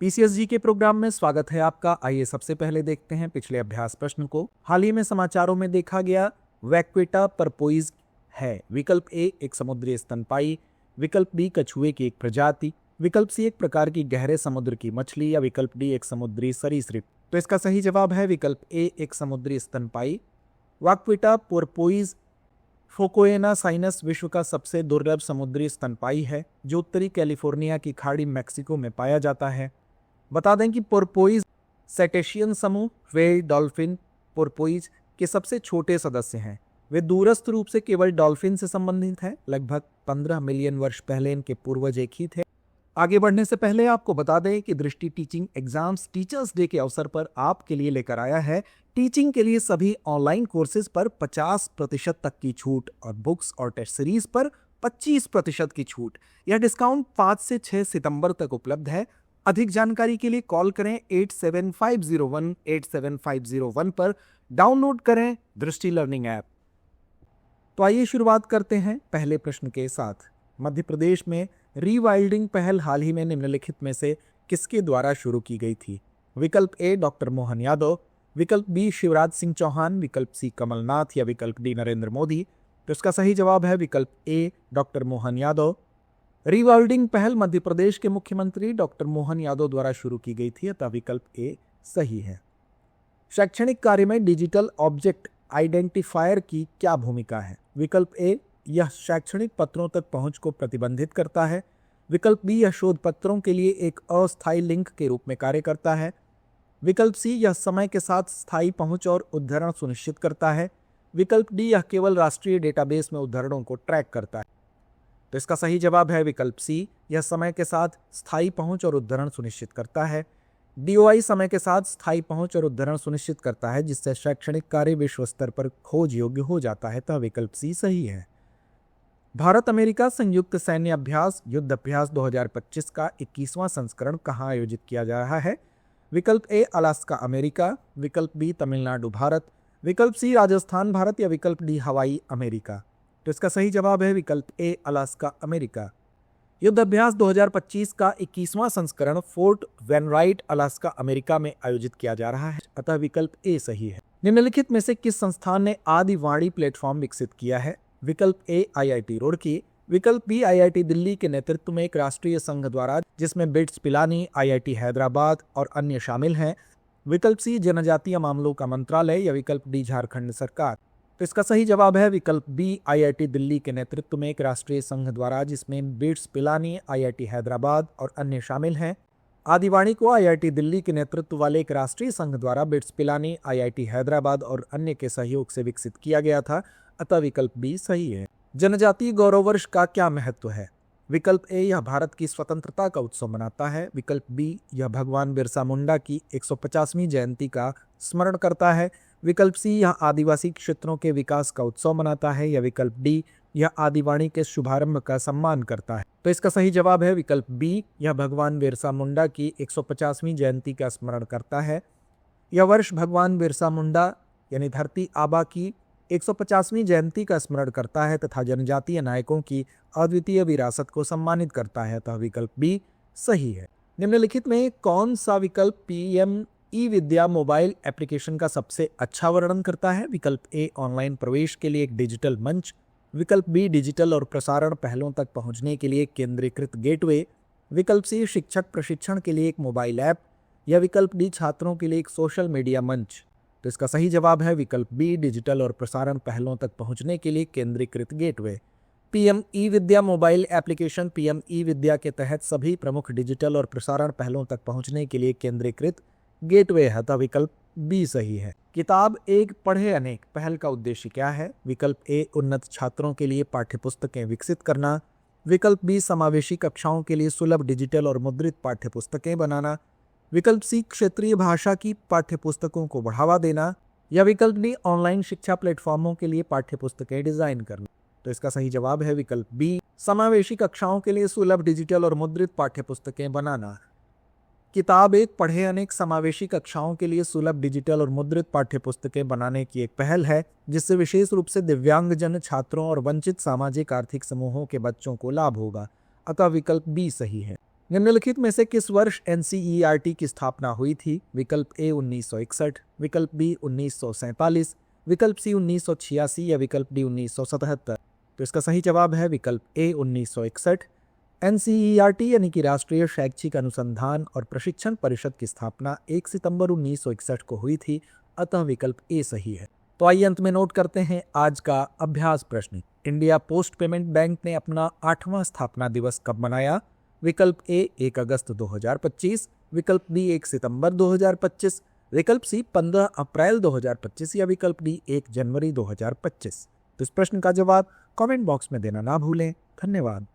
पीसीएसजी के प्रोग्राम में स्वागत है आपका। आइए सबसे पहले देखते हैं पिछले अभ्यास प्रश्न को। हाल ही में समाचारों में देखा गया वैक्वेटा परपोइज है। विकल्प ए एक समुद्री स्तनपायी, विकल्प बी कछुए की एक प्रजाति, विकल्प सी एक प्रकार की गहरे समुद्र की मछली या विकल्प डी एक समुद्री सरीसृप। तो इसका सही जवाब है विकल्प ए एक समुद्री स्तनपायी। वैक्वेटा पोरपोइज फोकोएना साइनस विश्व का सबसे दुर्लभ समुद्री स्तनपायी है जो उत्तरी कैलिफोर्निया की खाड़ी मैक्सिको में पाया जाता है। बता दें कि पोरपोइज सेटेशियन समूह व्हेल, डॉल्फिन, पोरपोइज के सबसे छोटे सदस्य हैं। वे दूरस्थ रूप से केवल डॉल्फिन से संबंधित हैं। लगभग 15 मिलियन वर्ष पहले इनके पूर्वज एक ही थे। आगे बढ़ने से पहले आपको बता दें कि दृष्टि टीचिंग एग्जाम्स टीचर्स डे के अवसर पर आपके लिए लेकर आया है टीचिंग के लिए सभी ऑनलाइन कोर्सेज पर 50% तक की छूट और बुक्स और टेस्ट सीरीज पर 25% की छूट। यह डिस्काउंट 5 से 6 सितंबर तक उपलब्ध है। अधिक जानकारी के लिए कॉल करें 8750187501 पर। डाउनलोड करें दृष्टि लर्निंग ऐप। तो आइए शुरुआत करते हैं पहले प्रश्न के साथ। मध्य प्रदेश में रीवाइल्डिंग पहल हाल ही में निम्नलिखित में से किसके द्वारा शुरू की गई थी? विकल्प ए डॉक्टर मोहन यादव, विकल्प बी शिवराज सिंह चौहान, विकल्प सी कमलनाथ या विकल्प डी नरेंद्र मोदी। तो इसका सही जवाब है विकल्प ए डॉक्टर मोहन यादव। रीवाइल्डिंग पहल मध्य प्रदेश के मुख्यमंत्री डॉक्टर मोहन यादव द्वारा शुरू की गई थी, अतः विकल्प ए सही है। शैक्षणिक कार्य में डिजिटल ऑब्जेक्ट आइडेंटिफायर की क्या भूमिका है? विकल्प ए यह शैक्षणिक पत्रों तक पहुंच को प्रतिबंधित करता है, विकल्प बी यह शोध पत्रों के लिए एक अस्थायी लिंक के रूप में कार्य करता है, विकल्प सी यह समय के साथ स्थायी पहुंच और उद्धरण सुनिश्चित करता है, विकल्प डी यह केवल राष्ट्रीय डेटाबेस में उद्धरणों को ट्रैक करता है। तो इसका सही जवाब है विकल्प सी यह समय के साथ स्थायी पहुंच और उद्धरण सुनिश्चित करता है। डीओआई समय के साथ स्थायी पहुंच और उद्धरण सुनिश्चित करता है जिससे शैक्षणिक कार्य विश्व स्तर पर खोज योग्य हो जाता है, तो विकल्प सी सही है। भारत अमेरिका संयुक्त सैन्य अभ्यास युद्ध अभ्यास 2025 का 21वां संस्करण कहां आयोजित किया जा रहा है? विकल्प ए अलास्का अमेरिका, विकल्प बी तमिलनाडु भारत, विकल्प सी राजस्थान भारत या विकल्प डी हवाई अमेरिका। तो इसका सही जवाब है विकल्प ए अलास्का अमेरिका। युद्ध अभ्यास 2025 का 21वां संस्करण फोर्ट वेनराइट अलास्का अमेरिका में आयोजित किया जा रहा है, अतः विकल्प ए सही है। निम्नलिखित में से किस संस्थान ने आदिवाणी प्लेटफॉर्म विकसित किया है? विकल्प ए आईआईटी रुड़की, विकल्प बी आईआईटी दिल्ली के नेतृत्व में एक राष्ट्रीय संघ द्वारा जिसमें बिट्स पिलानी, आईआईटी हैदराबाद और अन्य शामिल हैं, विकल्प सी जनजातीय मामलों का मंत्रालय या विकल्प डी झारखंड सरकार। तो इसका सही जवाब है विकल्प बी आईआईटी दिल्ली के नेतृत्व में एक राष्ट्रीय संघ द्वारा जिसमें बिट्स पिलानी, आईआईटी हैदराबाद और अन्य शामिल हैं। आदिवाणी को आईआईटी दिल्ली के नेतृत्व वाले एक राष्ट्रीय संघ द्वारा बिट्स पिलानी, आईआईटी हैदराबाद और अन्य के सहयोग से विकसित किया गया था, अतः विकल्प बी सही है। जनजातीय गौरव वर्ष का क्या महत्व है? विकल्प ए यह भारत की स्वतंत्रता का उत्सव मनाता है, विकल्प बी यह भगवान बिरसा मुंडा की 150वीं जयंती का स्मरण करता है, विकल्प सी यह आदिवासी क्षेत्रों के विकास का उत्सव मनाता है या विकल्प डी यह आदिवाणी के शुभारंभ का सम्मान करता है। तो इसका सही जवाब है विकल्प बी यह भगवान बिरसा मुंडा की 150वीं जयंती का स्मरण करता है। यह वर्ष भगवान बिरसा मुंडा यानी धरती आबा की 150वीं जयंती का स्मरण करता है तथा जनजातीय नायकों की अद्वितीय विरासत को सम्मानित करता है, अतः विकल्प बी सही है। निम्नलिखित में कौन सा विकल्प पीएम ई विद्या मोबाइल एप्लीकेशन का सबसे अच्छा वर्णन करता है? विकल्प ए ऑनलाइन प्रवेश के लिए एक डिजिटल मंच, विकल्प बी डिजिटल और प्रसारण पहलों तक पहुंचने के लिए केंद्रीकृत गेटवे, विकल्प सी शिक्षक प्रशिक्षण के लिए एक मोबाइल ऐप या विकल्प डी छात्रों के लिए एक सोशल मीडिया मंच। तो इसका सही जवाब है विकल्प बी डिजिटल और प्रसारण पहलों तक पहुंचने के लिए केंद्रीकृत गेटवे। पीएम ई विद्या मोबाइल एप्लीकेशन पीएम ई विद्या के तहत सभी प्रमुख डिजिटल और प्रसारण पहलों तक पहुंचने के लिए केंद्रीकृत गेटवे है, तो विकल्प बी सही है। किताब एक पढ़े अनेक पहल का उद्देश्य क्या है? विकल्प ए उन्नत छात्रों के लिए पाठ्यपुस्तकें विकसित करना, विकल्प बी समावेशी कक्षाओं के लिए सुलभ डिजिटल और मुद्रित पाठ्यपुस्तकें बनाना, विकल्प सी क्षेत्रीय भाषा की पाठ्यपुस्तकों को बढ़ावा देना या विकल्प डी ऑनलाइन शिक्षा प्लेटफॉर्मों के लिए पाठ्यपुस्तकें डिजाइन करना। तो इसका सही जवाब है विकल्प बी समावेशी कक्षाओं के लिए सुलभ डिजिटल और मुद्रित पाठ्यपुस्तकें बनाना। किताब एक पढ़े अनेक समावेशी कक्षाओं के लिए सुलभ डिजिटल और मुद्रित पाठ्यपुस्तकें बनाने की एक पहल है जिससे विशेष रूप से दिव्यांगजन छात्रों और वंचित सामाजिक आर्थिक समूहों के बच्चों को लाभ होगा, अतः विकल्प बी सही है। निम्नलिखित में से किस वर्ष एनसीईआरटी की स्थापना हुई थी? विकल्प ए 1961, विकल्प बी 1947, विकल्प सी 1986 या विकल्प डी 1977। तो इसका सही जवाब है विकल्प ए 1961। एनसीईआरटी यानी कि राष्ट्रीय शैक्षिक अनुसंधान और प्रशिक्षण परिषद की स्थापना 1 सितंबर 1961 को हुई थी, अतः विकल्प ए सही है। तो आइए अंत में नोट करते हैं आज का अभ्यास प्रश्न। इंडिया पोस्ट पेमेंट बैंक ने अपना 8वां स्थापना दिवस कब मनाया? विकल्प ए 1 अगस्त 2025, विकल्प बी 1 सितंबर 2025, विकल्प सी 15 अप्रैल 2025 या विकल्प डी 1 जनवरी 2025। तो इस प्रश्न का जवाब कमेंट बॉक्स में देना ना भूलें। धन्यवाद।